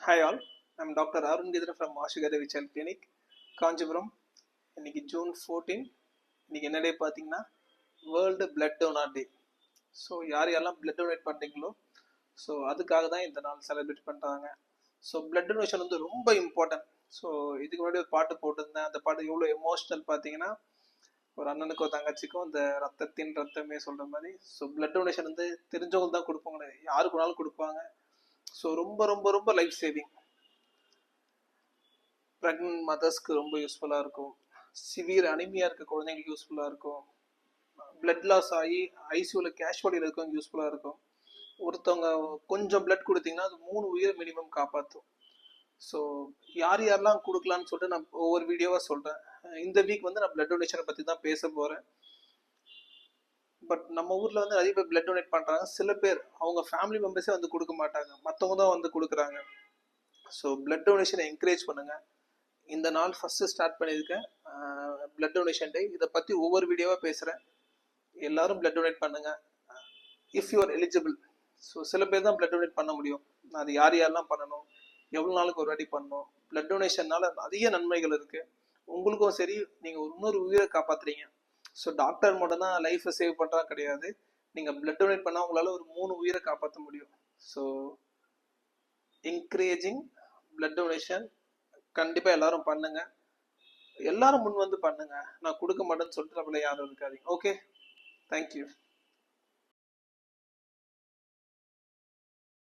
Hi all, I'm Dr. Arun Gidra from Ashigada Vichal Clinic, Kanchipuram. இன்னைக்கு June 14. இன்னைக்கு என்ன டே பார்த்தீங்கன்னா வேர்ல்டு பிளட் டோனர் டே. So யாரெல்லாம் பிளட் டொனேட் பண்ணுறீங்களோ ஸோ அதுக்காக தான் இந்த நாள் செலிப்ரேட் பண்ணுறாங்க. ஸோ பிளட் டொனேஷன் வந்து ரொம்ப இம்பார்ட்டன்ட். ஸோ இதுக்கு முன்னாடி ஒரு பாட்டு போட்டிருந்தேன். அந்த பாட்டு எவ்வளோ எமோஷ்னல் பார்த்தீங்கன்னா ஒரு அண்ணனுக்கோ தங்கச்சிக்கும் இந்த ரத்தத்தின் ரத்தமே சொல்கிற மாதிரி. ஸோ பிளட் டொனேஷன் வந்து தெரிஞ்சவங்க தான் கொடுப்பாங்க, யாருக்கு வேணாலும் கொடுப்பாங்க. ஸோ ரொம்ப ரொம்ப ரொம்ப லைஃப் சேவிங். ப்ரெக்னென்ட் மதர்ஸ்க்கு ரொம்ப யூஸ்ஃபுல்லாக இருக்கும். சிவியர் அனிமியா இருக்க குழந்தைங்களுக்கு யூஸ்ஃபுல்லாக இருக்கும். பிளட் லாஸ் ஆகி ஐசியூவில் கேஷுவலியில் இருக்கவங்க யூஸ்ஃபுல்லாக இருக்கும். ஒருத்தவங்க கொஞ்சம் பிளட் கொடுத்தீங்கன்னா அது 3 உயிரை மினிமம் காப்பாற்றும். ஸோ யாரெல்லாம் கொடுக்கலான்னு சொல்லிட்டு நான் ஒவ்வொரு வீடியோவாக சொல்கிறேன். இந்த வீக் வந்து நான் பிளட் டொனேஷனை பற்றி தான் பேச போகிறேன். பட் நம்ம ஊரில் வந்து நிறைய பேர் பிளட் டொனேட் பண்ணுறாங்க. சில பேர் அவங்க ஃபேமிலி மெம்பர்ஸே வந்து கொடுக்க மாட்டாங்க, மற்றவங்க தான் வந்து கொடுக்குறாங்க. ஸோ பிளட் டொனேஷனை என்கரேஜ் பண்ணுங்கள். இந்த நாள் ஃபஸ்ட்டு ஸ்டார்ட் பண்ணியிருக்கேன் பிளட் டொனேஷன் டே. இதை பற்றி ஒவ்வொரு வீடியோவாக பேசுகிறேன். எல்லாரும் பிளட் டொனேட் பண்ணுங்கள் if you are eligible. So சில பேர் தான் பிளட் டொனேட் பண்ண முடியும். அது யாரெல்லாம் பண்ணணும், எவ்வளோ நாளுக்கு ஒரு வாட்டி பண்ணணும். பிளட் டொனேஷனால் நிறைய நன்மைகள் இருக்குது. உங்களுக்கும் சரி, நீங்கள் இன்னொரு உயிரை காப்பாற்றுறீங்க. ஸோ டாக்டர் மட்டும் தான் லைஃப்பை சேவ் பண்ணுறா கிடையாது. நீங்கள் பிளட் டொனேட் பண்ணால் உங்களால் ஒரு 3 உயிரை காப்பாற்ற முடியும். ஸோ என்கரேஜிங் பிளட் டொனேஷன் கண்டிப்பாக எல்லாரும் பண்ணுங்க. எல்லாரும் முன் வந்து பண்ணுங்க. நான் கொடுக்க மாட்டேன்னு சொல்லிட்டு நம்மள யாரும் இருக்காதீங்க. Okay, thank you.